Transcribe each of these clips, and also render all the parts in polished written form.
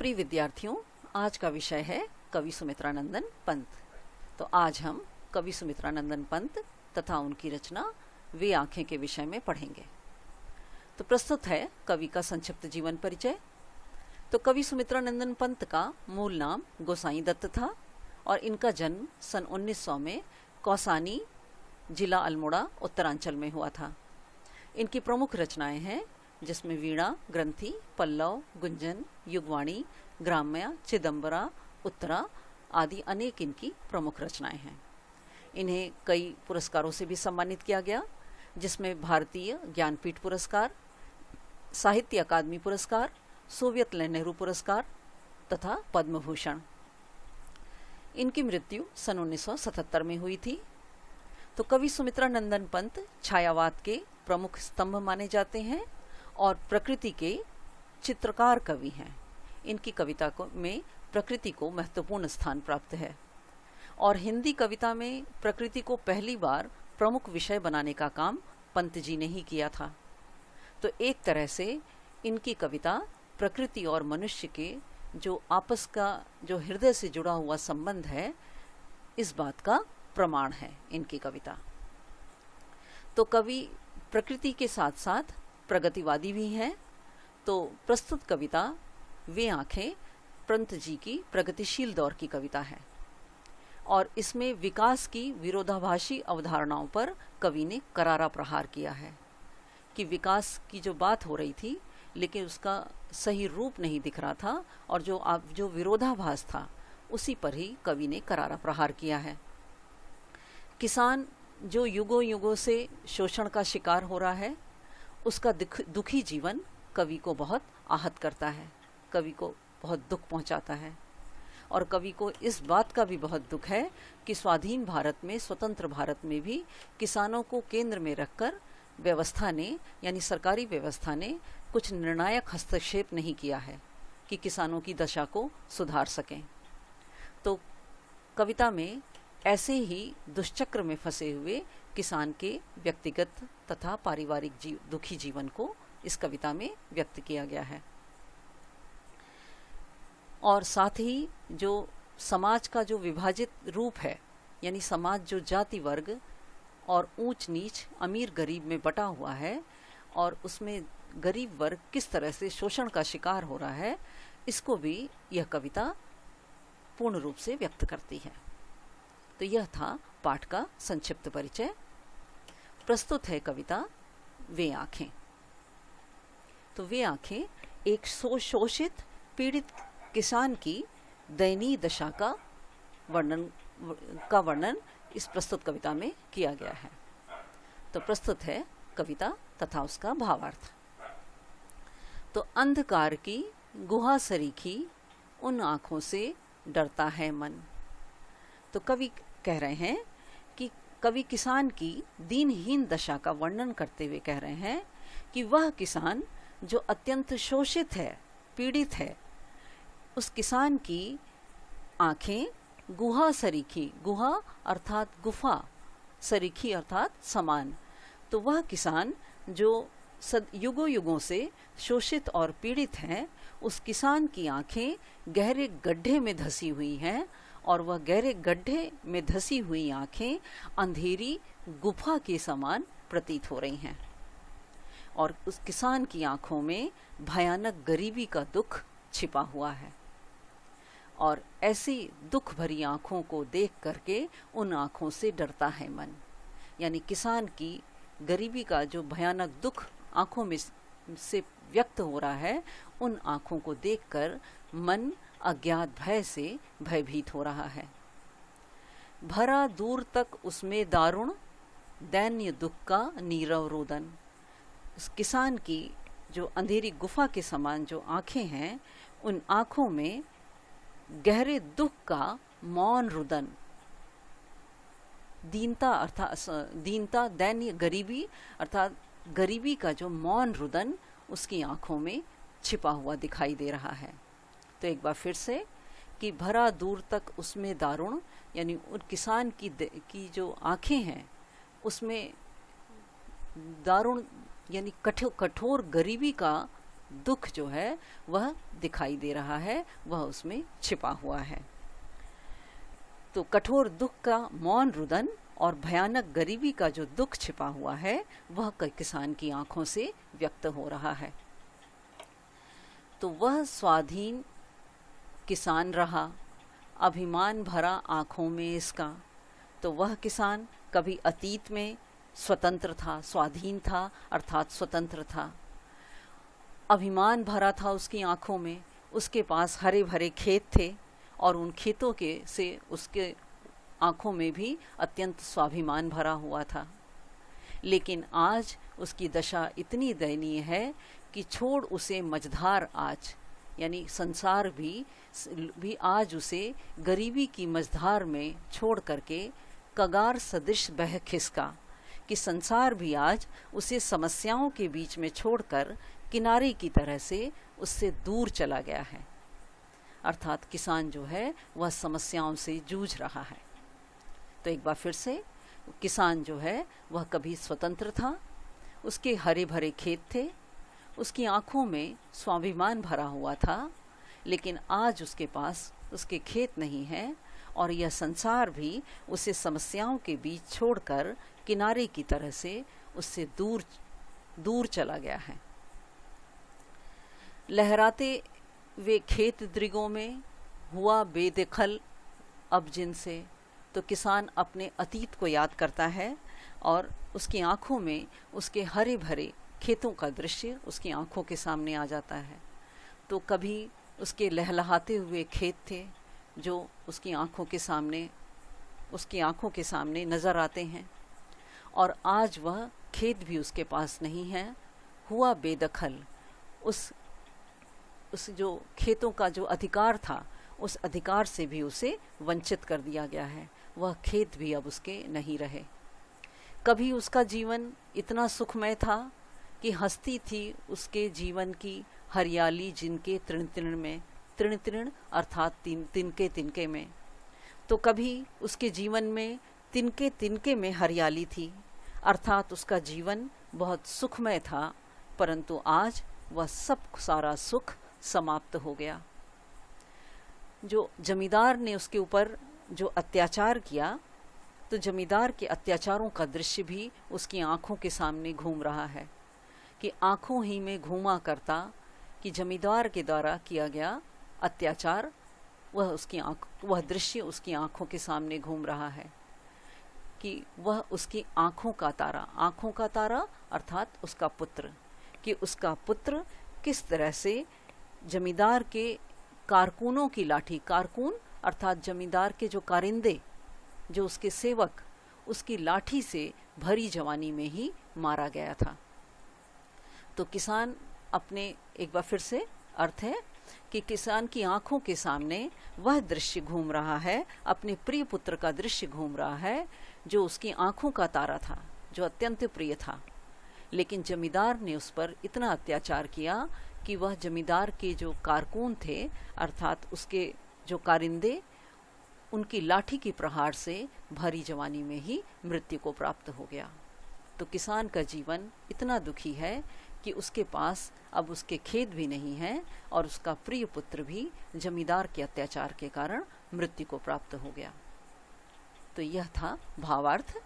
प्रिय विद्यार्थियों, आज का विषय है कवि सुमित्रानंदन पंत। तो आज हम कवि सुमित्रानंदन पंत तथा उनकी रचना वे आंखें के विषय में पढ़ेंगे। तो प्रस्तुत है कवि का संक्षिप्त जीवन परिचय। तो कवि सुमित्रानंदन पंत का मूल नाम गोसाई दत्त था और इनका जन्म सन 1900 में कौसानी, जिला अल्मोड़ा, उत्तरांचल में हुआ था। इनकी प्रमुख रचनाएं हैं जिसमें वीणा, ग्रंथि, पल्लव, गुंजन, युगवाणी, ग्राम्य, चिदंबरा, उत्तरा आदि अनेक इनकी प्रमुख रचनाएं हैं। इन्हें कई पुरस्कारों से भी सम्मानित किया गया, जिसमें भारतीय ज्ञानपीठ पुरस्कार, साहित्य अकादमी पुरस्कार, सोवियत नेहरू पुरस्कार तथा पद्म भूषण। इनकी मृत्यु सन 1977 में हुई थी। तो कवि सुमित्रानंदन पंत छायावाद के प्रमुख स्तंभ माने जाते हैं और प्रकृति के चित्रकार कवि हैं। इनकी कविता में प्रकृति को महत्वपूर्ण स्थान प्राप्त है और हिंदी कविता में प्रकृति को पहली बार प्रमुख विषय बनाने का काम पंत जी ने ही किया था। तो एक तरह से इनकी कविता प्रकृति और मनुष्य के जो आपस का जो हृदय से जुड़ा हुआ संबंध है, इस बात का प्रमाण है इनकी कविता। तो कवि प्रकृति के साथ साथ प्रगतिवादी भी हैं। तो प्रस्तुत कविता वे आंखें पंत जी की प्रगतिशील दौर की कविता है और इसमें विकास की विरोधाभासी अवधारणाओं पर कवि ने करारा प्रहार किया है कि विकास की जो बात हो रही थी लेकिन उसका सही रूप नहीं दिख रहा था और जो विरोधाभास था उसी पर ही कवि ने करारा प्रहार किया है। किसान जो युगों युगों से शोषण का शिकार हो रहा है, उसका दुखी जीवन कवि को बहुत आहत करता है, कवि को बहुत दुख पहुंचाता है और कवि को इस बात का भी बहुत दुख है कि स्वाधीन भारत में, स्वतंत्र भारत में भी किसानों को केंद्र में रखकर व्यवस्था ने, यानी सरकारी व्यवस्था ने कुछ निर्णायक हस्तक्षेप नहीं किया है कि किसानों की दशा को सुधार सकें। तो कविता में ऐसे ही दुष्चक्र में फंसे हुए किसान के व्यक्तिगत तथा पारिवारिक दुखी जीवन को इस कविता में व्यक्त किया गया है और साथ ही जो समाज का जो विभाजित रूप है, यानी समाज जो जाति वर्ग और ऊंच नीच, अमीर गरीब में बटा हुआ है और उसमें गरीब वर्ग किस तरह से शोषण का शिकार हो रहा है, इसको भी यह कविता पूर्ण रूप से व्यक्त करती है। तो यह था पाठ का संक्षिप्त परिचय। प्रस्तुत है कविता वे आंखें। तो वे आंखें एक शोषित पीड़ित किसान की दयनीय दशा का वर्णन इस प्रस्तुत कविता में किया गया है। तो प्रस्तुत है कविता तथा उसका भावार्थ। तो अंधकार की गुहा सरीखी उन आँखों से डरता है मन। तो कवि कह रहे हैं कि कवि किसान की दीनहीन दशा का वर्णन करते हुए कह रहे हैं कि वह किसान जो अत्यंत शोषित है, पीड़ित है, उस किसान की आंखें गुहा सरीखी, गुहा अर्थात गुफा, सरीखी अर्थात समान। तो वह किसान जो युगों युगों से शोषित और पीड़ित हैं, उस किसान की आंखें गहरे गड्ढे में धसी हुई हैं और वह गहरे गड्ढे में धसी हुई आंखें अंधेरी गुफा के समान प्रतीत हो रही हैं और उस किसान की आंखों में भयानक गरीबी का दुख छिपा हुआ है और ऐसी दुख भरी आंखों को देख करके उन आंखों से डरता है मन। यानी किसान की गरीबी का जो भयानक दुख आंखों में से व्यक्त हो रहा है, उन आंखों को देखकर मन अज्ञात भय से भयभीत हो रहा है। भरा दूर तक उसमें दारुण दैन्य दुख का नीरव रोदन। इस किसान की जो अंधेरी गुफा के समान जो आंखें हैं, उन आंखों में गहरे दुख का मौन रुदन, दीनता अर्थात दीनता, दैन्य गरीबी अर्थात गरीबी का जो मौन रुदन उसकी आंखों में छिपा हुआ दिखाई दे रहा है। तो एक बार फिर से कि भरा दूर तक उसमें दारुण, यानी उन किसान की जो आंखें हैं उसमें दारुण यानी कठोर गरीबी का दुख जो है वह दिखाई दे रहा है, वह उसमें छिपा हुआ है। तो कठोर दुख का मौन रुदन और भयानक गरीबी का जो दुख छिपा हुआ है वह किसान की आंखों से व्यक्त हो रहा है। तो वह स्वाधीन किसान रहा, अभिमान भरा आंखों में इसका। तो वह किसान कभी अतीत में स्वतंत्र था, स्वाधीन था, अर्थात स्वतंत्र था, अभिमान भरा था उसकी आंखों में, उसके पास हरे भरे खेत थे और उन खेतों के से उसके आंखों में भी अत्यंत स्वाभिमान भरा हुआ था। लेकिन आज उसकी दशा इतनी दयनीय है कि छोड़ उसे मझधार आज, यानी संसार भी आज उसे गरीबी की मझधार में छोड़ करके कगार सदृश बह खिसका, कि संसार भी आज उसे समस्याओं के बीच में छोड़कर किनारे की तरह से उससे दूर चला गया है। अर्थात किसान जो है वह समस्याओं से जूझ रहा है। तो एक बार फिर से, किसान जो है वह कभी स्वतंत्र था, उसके हरे भरे खेत थे, उसकी आंखों में स्वाभिमान भरा हुआ था, लेकिन आज उसके पास उसके खेत नहीं है और यह संसार भी उसे समस्याओं के बीच छोड़कर किनारे की तरह से उससे दूर दूर चला गया है। लहराते वे खेत दृगों में हुआ बेदखल अब जिनसे। तो किसान अपने अतीत को याद करता है और उसकी आंखों में उसके हरे भरे खेतों का दृश्य उसकी आंखों के सामने आ जाता है। तो कभी उसके लहलहाते हुए खेत थे जो उसकी आंखों के सामने नज़र आते हैं, और आज वह खेत भी उसके पास नहीं है। हुआ बेदखल, उस जो खेतों का जो अधिकार था उस अधिकार से भी उसे वंचित कर दिया गया है, वह खेत भी अब उसके नहीं रहे। कभी उसका जीवन इतना सुखमय था कि हंसती थी उसके जीवन की हरियाली जिनके तृण तृण में, तृण तृण अर्थात तिनके तिनके में। तो कभी उसके जीवन में तिनके तिनके में हरियाली थी, अर्थात उसका जीवन बहुत सुखमय था, परंतु आज वह सब सारा सुख समाप्त हो गया। जो जमींदार ने उसके ऊपर जो अत्याचार किया, तो जमींदार के अत्याचारों का दृश्य भी उसकी आंखों के सामने घूम रहा है, कि आंखों ही में घूमा करता कि जमींदार के द्वारा किया गया अत्याचार, वह दृश्य उसकी आंखों के सामने घूम रहा है, कि वह उसकी आंखों का तारा अर्थात उसका पुत्र, कि उसका पुत्र किस तरह से जमींदार के कारकुनों की लाठी, कारकुन अर्थात जमींदार के जो कारिंदे, जो उसके सेवक, उसकी लाठी से भरी जवानी में ही मारा गया था। तो किसान अपने, एक बार फिर से अर्थ है कि किसान की आंखों के सामने वह दृश्य घूम रहा है, अपने प्रिय पुत्र का दृश्य घूम रहा है, जो उसकी आंखों का तारा था, जो अत्यंत प्रिय था। लेकिन जमींदार ने उस पर इतना अत्याचार किया कि वह जमींदार के जो कारकुन थे अर्थात उसके जो कारिंदे, उनकी लाठी की प्रहार से भरी जवानी में ही मृत्यु को प्राप्त हो गया। तो किसान का जीवन इतना दुखी है कि उसके पास अब उसके खेत भी नहीं है और उसका प्रिय पुत्र भी जमींदार के अत्याचार के कारण मृत्यु को प्राप्त हो गया। तो यह था भावार्थ।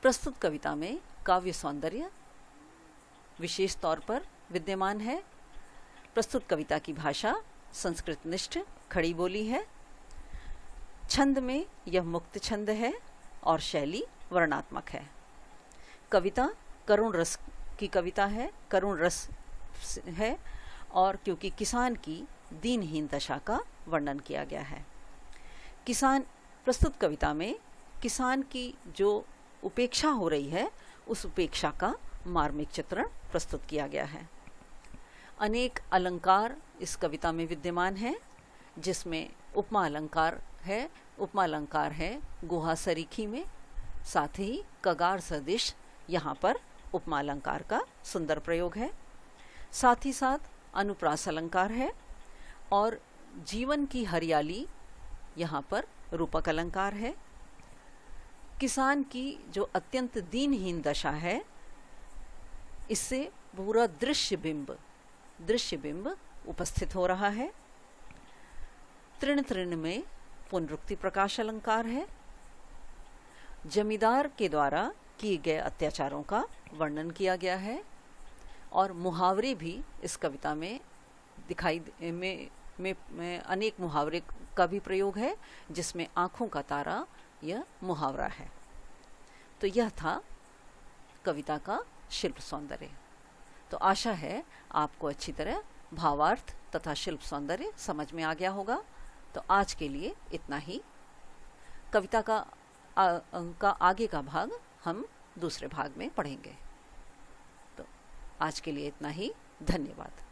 प्रस्तुत कविता में काव्य सौंदर्य विशेष तौर पर विद्यमान है। प्रस्तुत कविता की भाषा संस्कृत निष्ठ खड़ी बोली है। छंद में यह मुक्त छंद है और शैली वर्णात्मक है। कविता करुण रस की कविता है, करुण रस है, और क्योंकि किसान की दीनहीन दशा का वर्णन किया गया है। प्रस्तुत कविता में किसान की जो उपेक्षा हो रही है उस उपेक्षा का मार्मिक चित्रण प्रस्तुत किया गया है। अनेक अलंकार इस कविता में विद्यमान है, जिसमें उपमा अलंकार है। उपमा अलंकार है गुहा सरीखी में, साथ ही कगार सदिश यहाँ पर उपमा अलंकार का सुंदर प्रयोग है। साथ ही साथ अनुप्रास अलंकार है और जीवन की हरियाली यहाँ पर रूपक अलंकार है। किसान की जो अत्यंत दीनहीन दशा है, इससे पूरा दृश्य बिंब दृश्य बिंब उपस्थित हो रहा है। तृण तृण में पुनरुक्ति प्रकाश अलंकार है। जमींदार के द्वारा किए गए अत्याचारों का वर्णन किया गया है और मुहावरे भी इस कविता में में अनेक मुहावरे का भी प्रयोग है, जिसमें आंखों का तारा यह मुहावरा है। तो यह था कविता का शिल्प सौंदर्य। तो आशा है आपको अच्छी तरह भावार्थ तथा शिल्प सौंदर्य समझ में आ गया होगा। तो आज के लिए इतना ही। कविता का आगे का भाग हम दूसरे भाग में पढ़ेंगे। तो आज के लिए इतना ही। धन्यवाद।